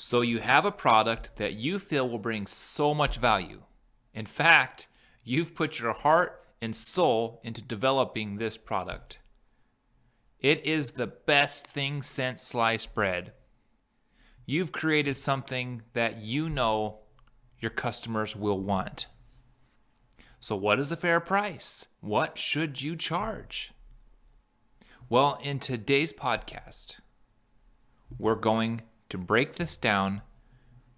So you have a product that you feel will bring so much value. In fact, you've put your heart and soul into developing this product. It is the best thing since sliced bread. You've created something that you know your customers will want. So what is a fair price? What should you charge? Well, in today's podcast, we're going to break this down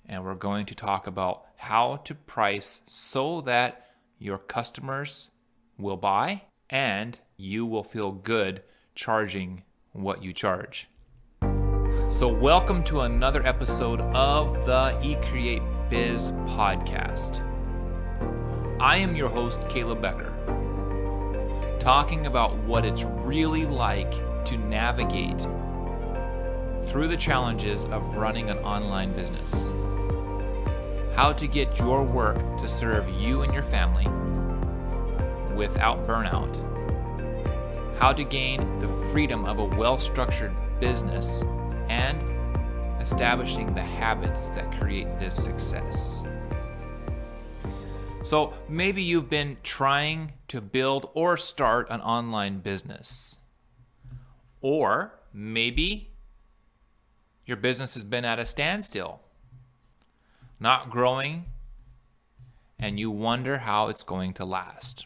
and we're going to talk about how to price so that your customers will buy and you will feel good charging what you charge. So welcome to another episode of the eCreate Biz podcast. I am your host, Caleb Becker, talking about what it's really like to navigate through the challenges of running an online business, how to get your work to serve you and your family without burnout, how to gain the freedom of a well-structured business, and establishing the habits that create this success. So maybe you've been trying to build or start an online business. Or maybe your business has been at a standstill, not growing, and you wonder how it's going to last.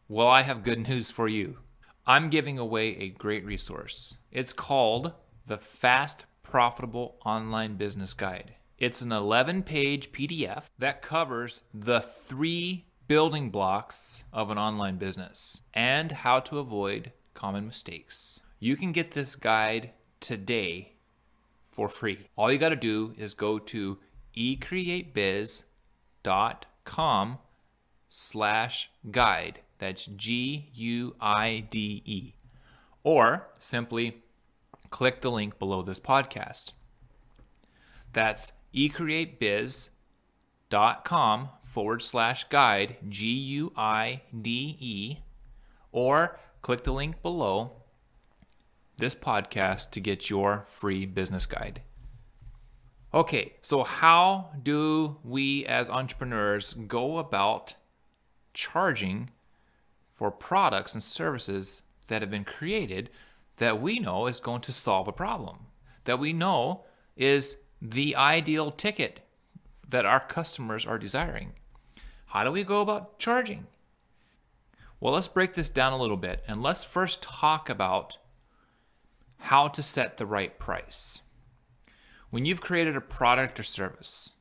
Well, I have good news for you. I'm giving away a great resource. It's called the Fast Profitable Online Business Guide. It's an 11-page PDF that covers the 3 building blocks of an online business and how to avoid common mistakes. You can get this guide today for free. All you got to do is go to ecreatebiz.com/guide. That's GUIDE. Or simply click the link below this podcast. That's ecreatebiz.com/guide, GUIDE, or click the link below this podcast to get your free business guide. Okay, so how do we as entrepreneurs go about charging for products and services that have been created that we know is going to solve a problem, that we know is the ideal ticket that our customers are desiring? How do we go about charging? Well, let's break this down a little bit, and let's first talk about how to set the right price. When you've created a product or service,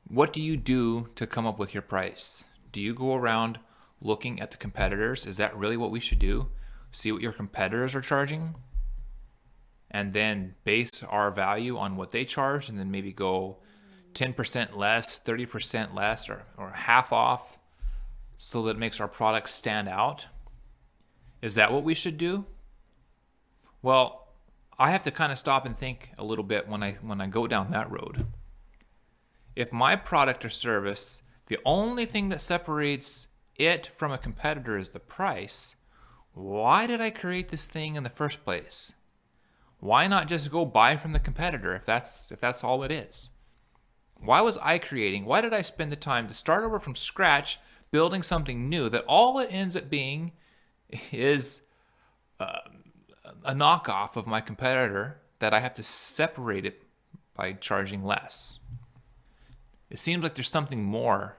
what do you do to come up with your price? Do you go around looking at the competitors? Is that really what we should do? See what your competitors are charging and then base our value on what they charge, and then maybe go 10% less, 30% less, or half off so that it makes our product stand out? Is that what we should do? Well, I have to kind of stop and think a little bit when I go down that road. If my product or service, the only thing that separates it from a competitor is the price, why did I create this thing in the first place? Why not just go buy from the competitor if that's all it is? Why was I creating? Why did I spend the time to start over from scratch building something new that all it ends up being is a knockoff of my competitor that I have to separate it by charging less? It seems like there's something more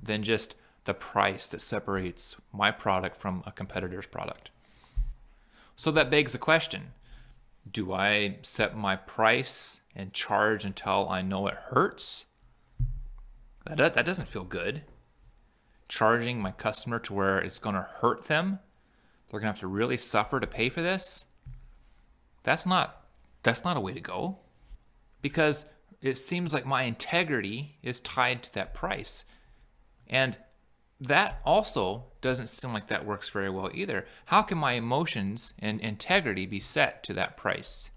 than just the price that separates my product from a competitor's product. So that begs the question, do I set my price and charge until I know it hurts? That doesn't feel good. Charging my customer to where it's going to hurt them. They're going to have to really suffer to pay for this. That's not a way to go, because it seems like my integrity is tied to that price. And that also doesn't seem like that works very well either. How can my emotions and integrity be set to that price?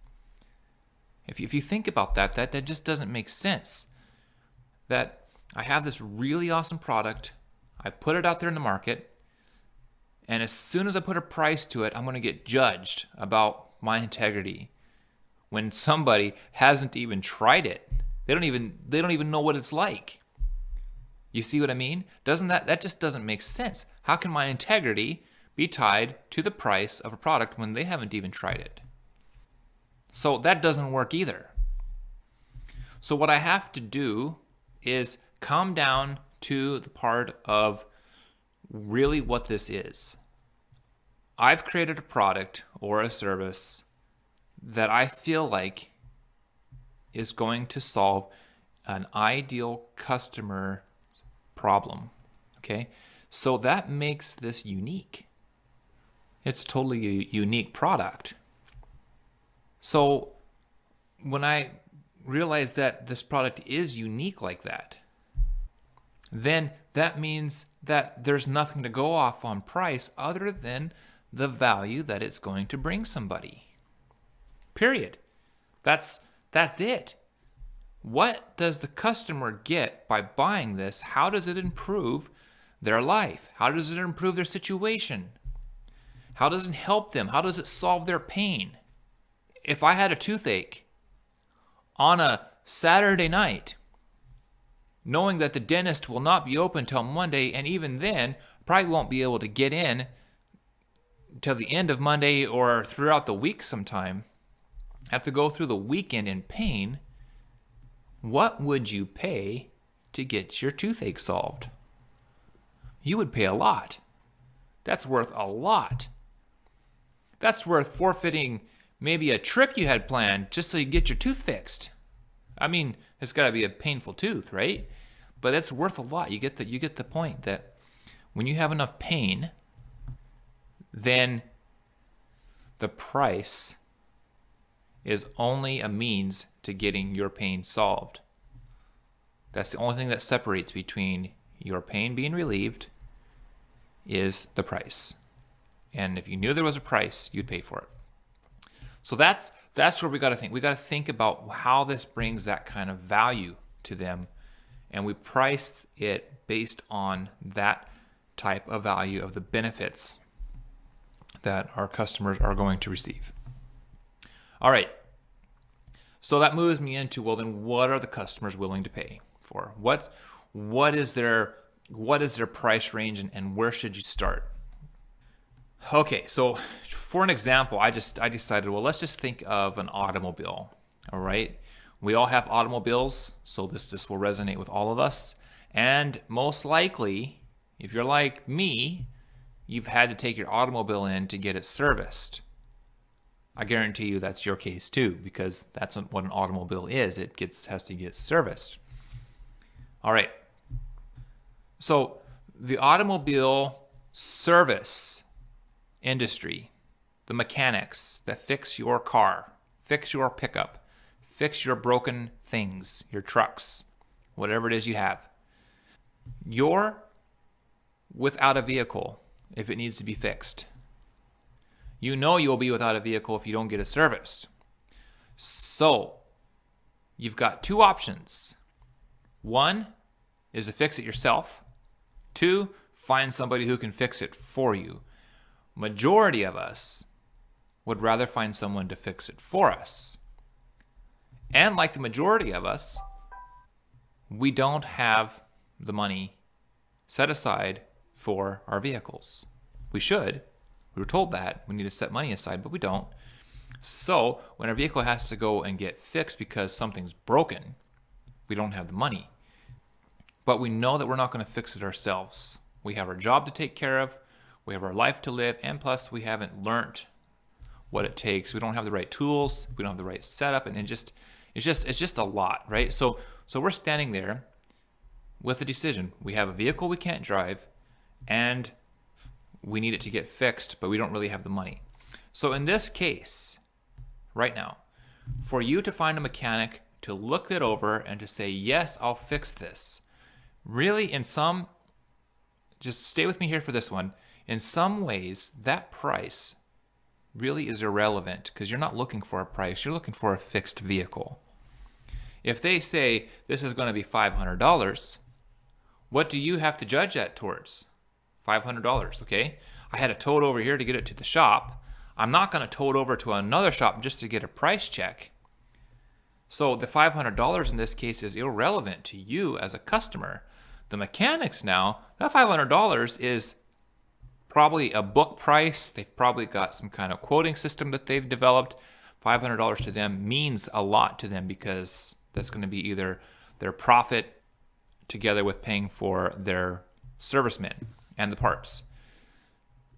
If you think about that just doesn't make sense. That I have this really awesome product, I put it out there in the market, and as soon as I put a price to it, I'm going to get judged about my integrity. when somebody hasn't even tried it. They don't even know what it's like. You see what I mean? Doesn't that just doesn't make sense? How can my integrity be tied to the price of a product when they haven't even tried it? So that doesn't work either. So what I have to do is come down to the part of really what this is. I've created a product or a service that I feel like is going to solve an ideal customer problem. Okay? So that makes this unique. It's totally a unique product. So when I realize that this product is unique like that, then that means that there's nothing to go off on price other than the value that it's going to bring somebody. Period. That's it. What does the customer get by buying this? How does it improve their life? How does it improve their situation? How does it help them? How does it solve their pain? If I had a toothache on a Saturday night, knowing that the dentist will not be open till Monday, and even then, probably won't be able to get in till the end of Monday or throughout the week sometime, have to go through the weekend in pain, what would you pay to get your toothache solved? You would pay a lot. That's worth a lot. That's worth forfeiting maybe a trip you had planned just so you get your tooth fixed. I mean, it's got to be a painful tooth, right? But it's worth a lot. You get the point that when you have enough pain, then the price is only a means to getting your pain solved. That's the only thing that separates between your pain being relieved is the price. And if you knew there was a price, you'd pay for it. So that's where we got to think. We got to think about how this brings that kind of value to them, and we price it based on that type of value of the benefits that our customers are going to receive. All right. So that moves me into, well, then what are the customers willing to pay for? What is their price range, and where should you start? Okay, so for an example, I decided, well, let's just think of an automobile. All right, we all have automobiles, so this will resonate with all of us. And most likely, if you're like me, you've had to take your automobile in to get it serviced. I guarantee you that's your case too, because that's what an automobile is. It has to get serviced. All right. So the automobile service industry, the mechanics that fix your car, fix your pickup, fix your broken things, your trucks, whatever it is you have. You're without a vehicle if it needs to be fixed. You know you'll be without a vehicle if you don't get it serviced. So you've got two options. One is to fix it yourself. Two, find somebody who can fix it for you. Majority of us would rather find someone to fix it for us. And like the majority of us, we don't have the money set aside for our vehicles. We should. We were told that we need to set money aside, but we don't. So when our vehicle has to go and get fixed because something's broken, we don't have the money. But we know that we're not going to fix it ourselves. We have our job to take care of. We have our life to live. And plus, we haven't learned what it takes. We don't have the right tools. We don't have the right setup. And it's just a lot, right? So we're standing there with a decision. We have a vehicle we can't drive, and we need it to get fixed, but we don't really have the money. So in this case, right now, for you to find a mechanic to look it over and to say, yes, I'll fix this, really just stay with me here for this one. In some ways, that price really is irrelevant because you're not looking for a price. You're looking for a fixed vehicle. If they say this is going to be $500, what do you have to judge that towards? $500, okay? I had to tow it over here to get it to the shop. I'm not going to tow it over to another shop just to get a price check. So the $500 in this case is irrelevant to you as a customer. The mechanics now, that $500 is probably a book price. They've probably got some kind of quoting system that they've developed. $500 to them means a lot to them because that's going to be either their profit together with paying for their servicemen and the parts.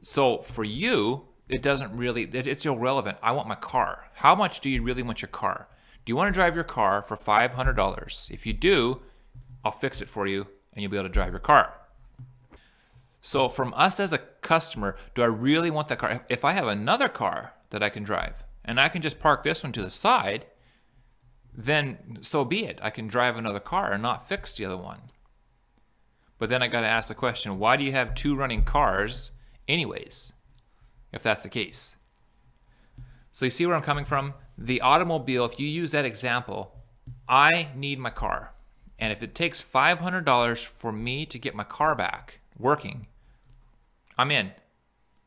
So for you, it's irrelevant. I want my car. How much do you really want your car? Do you want to drive your car for $500? If you do, I'll fix it for you and you'll be able to drive your car. So from us as a customer, do I really want that car? If I have another car that I can drive and I can just park this one to the side, then so be it. I can drive another car and not fix the other one. But then I got to ask the question, why do you have two running cars anyways, if that's the case? So you see where I'm coming from? The automobile, if you use that example, I need my car. And if it takes $500 for me to get my car back working, I'm in.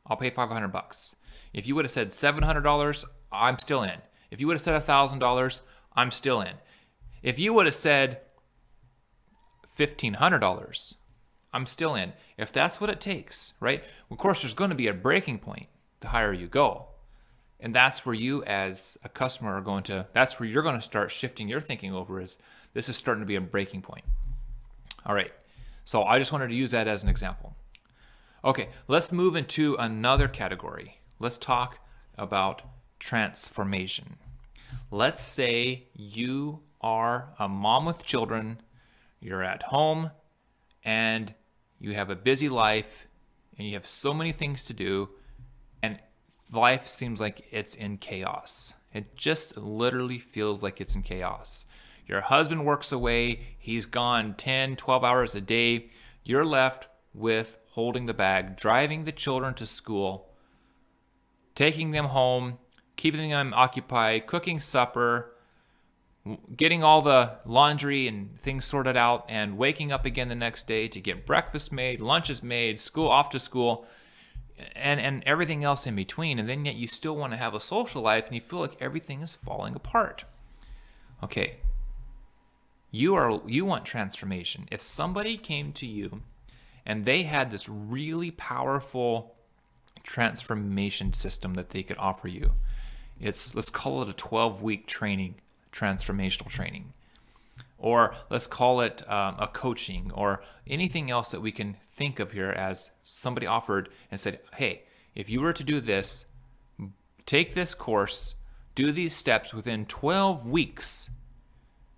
I'll pay $500. If you would have said $700, I'm still in. If you would have said $1,000, I'm still in. If you would have said $1,500, I'm still in. If that's what it takes, right? Of course, there's going to be a breaking point the higher you go. And that's where you as a customer that's where you're going to start shifting your thinking over is this is starting to be a breaking point. All right. So I just wanted to use that as an example. Okay, let's move into another category. Let's talk about transformation. Let's say you are a mom with children, you're at home, and you have a busy life, and you have so many things to do, and life seems like it's in chaos. It just literally feels like it's in chaos. Your husband works away, he's gone 10, 12 hours a day. You're left with holding the bag, driving the children to school, taking them home, keeping them occupied, cooking supper, getting all the laundry and things sorted out, and waking up again the next day to get breakfast made, lunches made, off to school, and everything else in between. And then yet you still want to have a social life and you feel like everything is falling apart. Okay. You want transformation. If somebody came to you and they had this really powerful transformation system that they could offer you, let's call it a 12-week training, transformational training, or let's call it a coaching, or anything else that we can think of here as somebody offered and said, hey, if you were to do this, take this course, do these steps within 12 weeks,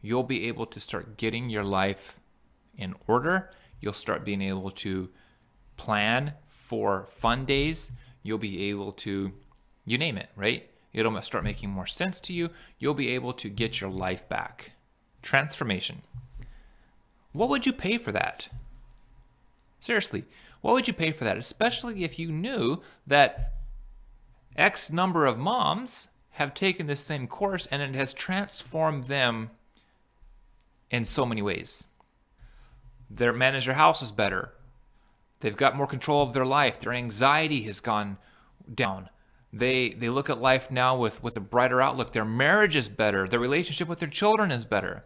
you'll be able to start getting your life in order. You'll start being able to plan for fun days. You'll be able to, you name it, right? It'll start making more sense to you. You'll be able to get your life back. Transformation. What would you pay for that? Seriously, what would you pay for that? Especially if you knew that X number of moms have taken this same course and it has transformed them in so many ways. They manage their houses better. They've got more control of their life. Their anxiety has gone down. They look at life now with a brighter outlook. Their marriage is better. Their relationship with their children is better.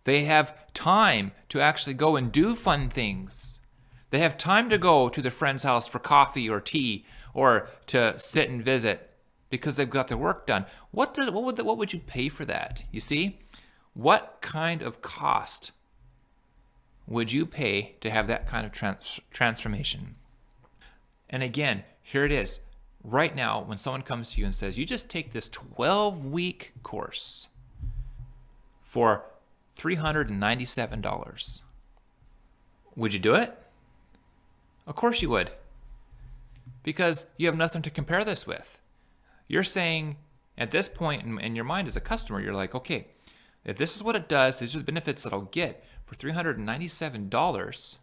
They have time to actually go and do fun things. They have time to go to their friend's house for coffee or tea or to sit and visit because they've got their work done. What would you pay for that? You see? What kind of cost would you pay to have that kind of transformation? And again, here it is. Right now, when someone comes to you and says, you just take this 12-week course for $397, would you do it? Of course you would. Because you have nothing to compare this with. You're saying, at this point in your mind as a customer, you're like, okay, if this is what it does, these are the benefits that I'll get for $397,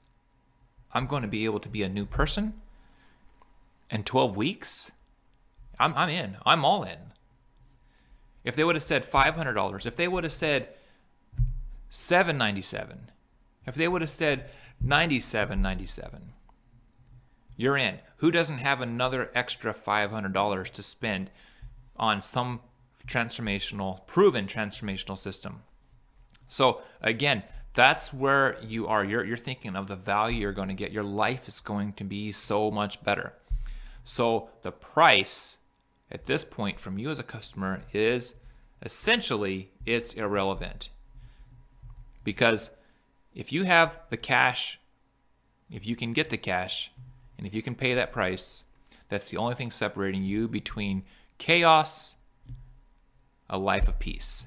I'm going to be able to be a new person in 12 weeks. I'm in. I'm all in. If they would have said $500, if they would have said $797, if they would have said $97.97, you're in. Who doesn't have another extra $500 to spend on some proven transformational system. So again, that's where you are. You're thinking of the value you're going to get. Your life is going to be so much better. So the price at this point from you as a customer is essentially, it's irrelevant. Because if you have the cash, if you can get the cash, and if you can pay that price, that's the only thing separating you between chaos, a life of peace.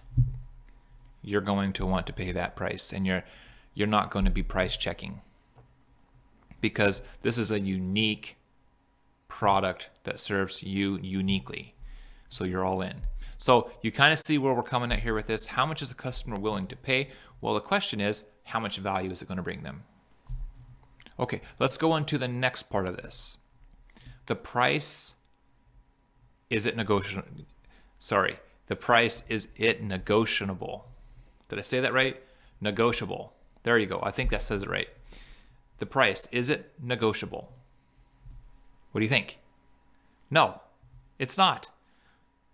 You're going to want to pay that price, and you're not going to be price checking, because this is a unique product that serves you uniquely. So you're all in. So you kind of see where we're coming at here with this. How much is the customer willing to pay? Well, the question is, how much value is it going to bring them? Okay, let's go on to the next part of this. The price, is it negotiable? Sorry, the price, is it negotiable? Did I say that right? Negotiable. There you go. I think that says it right. The price, is it negotiable? What do you think? No, it's not.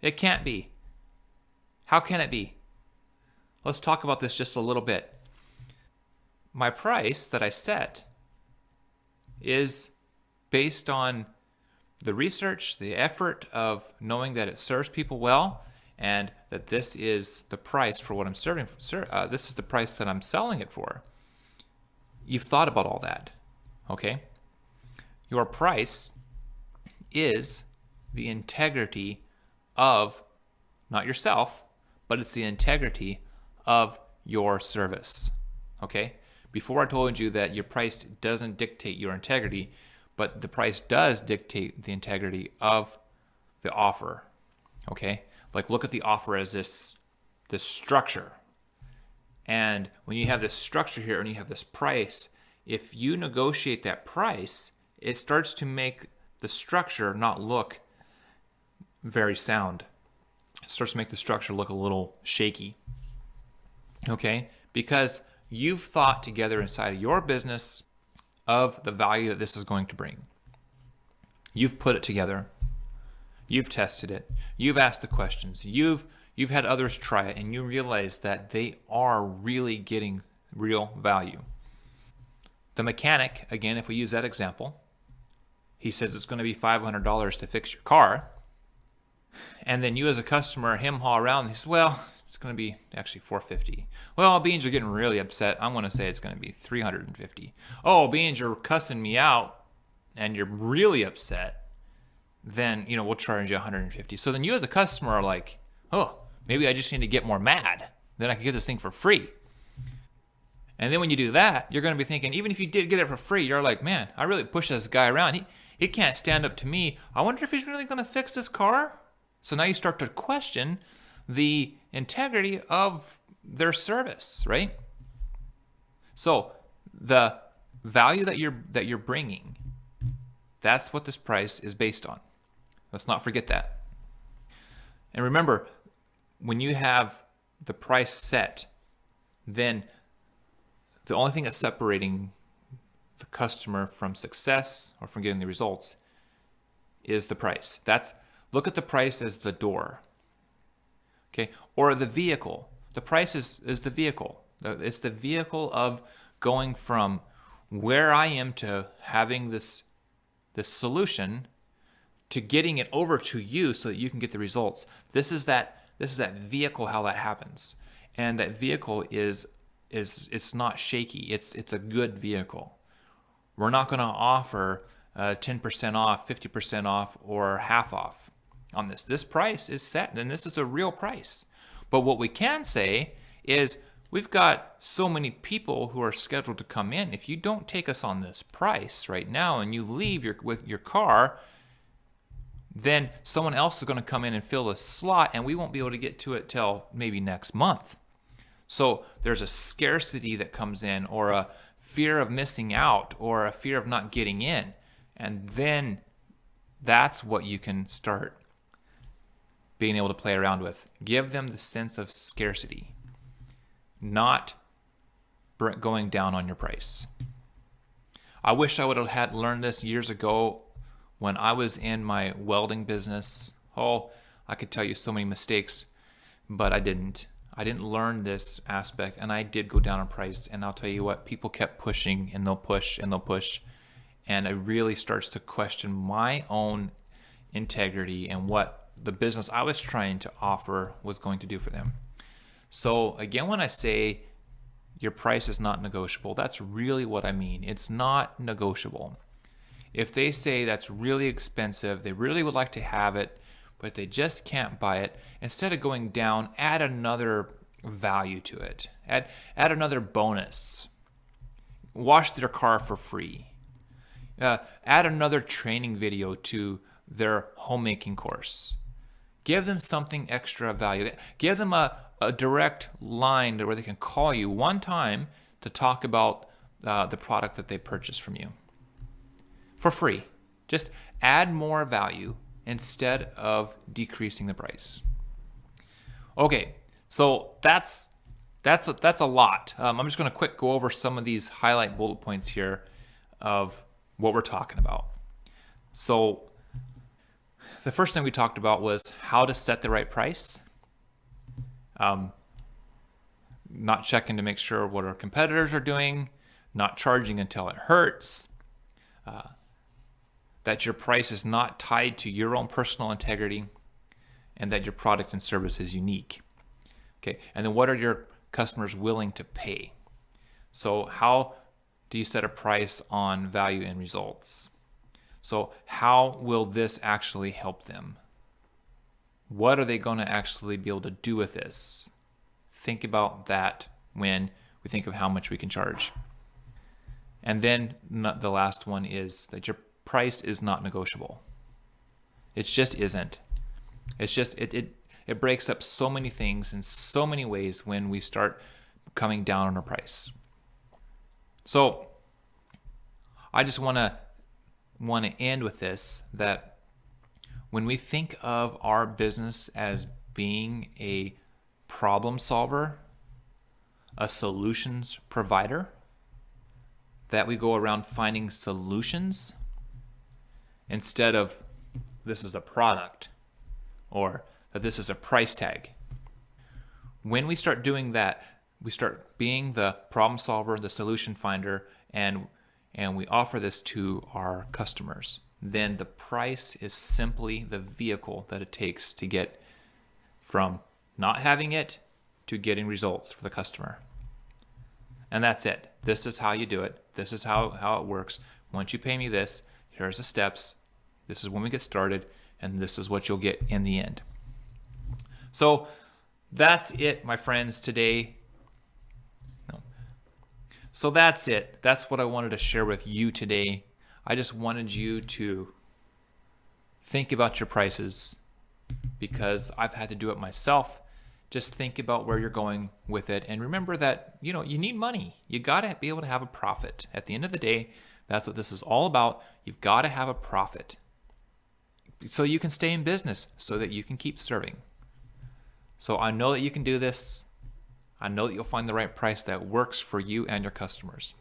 It can't be. How can it be? Let's talk about this just a little bit. My price that I set is based on the research, the effort of knowing that it serves people well, and that this is the price for what I'm serving. This is the price that I'm selling it for. You've thought about all that, okay? Your price is the integrity of, not yourself, but it's the integrity of your service, okay? Before I told you that your price doesn't dictate your integrity, but the price does dictate the integrity of the offer, okay? Like, look at the offer as this structure. And when you have this structure here and you have this price, if you negotiate that price, it starts to make the structure not look very sound. It starts to make the structure look a little shaky, okay? Because you've thought together inside of your business of the value that this is going to bring. You've put it together. You've tested it. You've asked the questions. You've had others try it, and you realize that they are really getting real value. The mechanic, again, if we use that example, he says it's going to be $500 to fix your car. And then you as a customer, him haul around, and he says, well, it's going to be actually $450. Well, Beans, you're getting really upset. I'm going to say it's going to be $350. Oh, Beans, you're cussing me out and you're really upset. Then, we'll charge you $150. So then you as a customer are like, oh, maybe I just need to get more mad. Then I can get this thing for free. And then when you do that, you're going to be thinking, even if you did get it for free, you're like, man, I really pushed this guy around. He can't stand up to me. I wonder if he's really going to fix this car. So now you start to question the integrity of their service, right? So the value that you're bringing, that's what this price is based on. Let's not forget that. And remember, when you have the price set, then the only thing that's separating the customer from success or from getting the results is the price. Look at the price as the door, okay? Or the vehicle. The price is the vehicle. It's the vehicle of going from where I am to having this solution to getting it over to you so that you can get the results. This is that vehicle, how that happens. And that vehicle is it's not shaky. It's a good vehicle. We're not going to offer 10% off, 50% off, or half off on this. This price is set, and this is a real price. But what we can say is we've got so many people who are scheduled to come in. If you don't take us on this price right now and you leave with your car, then someone else is going to come in and fill the slot, and we won't be able to get to it till maybe next month. So there's a scarcity that comes in, or a fear of missing out, or a fear of not getting in. And then that's what you can start being able to play around with. Give them the sense of scarcity, not going down on your price. I wish I would have had learned this years ago when I was in my welding business. Oh, I could tell you so many mistakes. but I didn't. I didn't learn this aspect, and I did go down in price. And I'll tell you what, people kept pushing, and they'll push and they'll push, and it really starts to question my own integrity and what the business I was trying to offer was going to do for them. So again, when I say your price is not negotiable, that's really what I mean. It's not negotiable. If they say that's really expensive, they really would like to have it, but they just can't buy it, instead of going down, add another value to it. Add another bonus. Wash their car for free. Add another training video to their homemaking course. Give them something extra value. Give them a direct line where they can call you one time to talk about the product that they purchased from you for free. Just add more value instead of decreasing the price. Okay, so that's a lot. I'm just going to quick go over some of these highlight bullet points here of what we're talking about. So the first thing we talked about was how to set the right price. Not checking to make sure what our competitors are doing, not charging until it hurts, that your price is not tied to your own personal integrity, and that your product and service is unique. Okay, and then what are your customers willing to pay? So how do you set a price on value and results? So how will this actually help them? What are they going to actually be able to do with this? Think about that when we think of how much we can charge. And then the last one is that your price is not negotiable. It just isn't. It's just, it breaks up so many things in so many ways when we start coming down on our price. So I just want to end with this, that when we think of our business as being a problem solver, a solutions provider, that we go around finding solutions instead of this is a product or that this is a price tag. When we start doing that, we start being the problem solver, the solution finder, and we offer this to our customers. Then the price is simply the vehicle that it takes to get from not having it to getting results for the customer. And that's it. This is how you do it. This is how it works. Once you pay me this, here's the steps. This is when we get started, and this is what you'll get in the end. So that's it, my friends, today. So that's it. That's what I wanted to share with you today. I just wanted you to think about your prices, because I've had to do it myself. Just think about where you're going with it, and remember that, you need money. You got to be able to have a profit. At the end of the day, that's what this is all about. You've got to have a profit so you can stay in business, so that you can keep serving. So I know that you can do this. I know that you'll find the right price that works for you and your customers.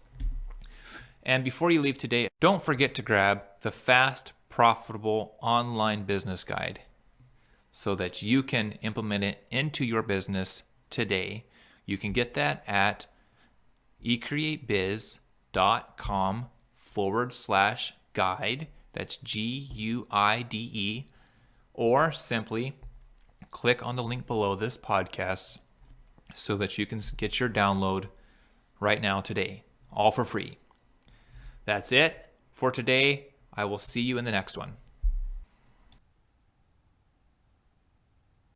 And before you leave today, don't forget to grab the Fast, Profitable Online Business Guide so that you can implement it into your business today. You can get that at ecreatebiz.com/guide. That's GUIDE. Or simply click on the link below this podcast so that you can get your download right now today, all for free. That's it for today. I will see you in the next one.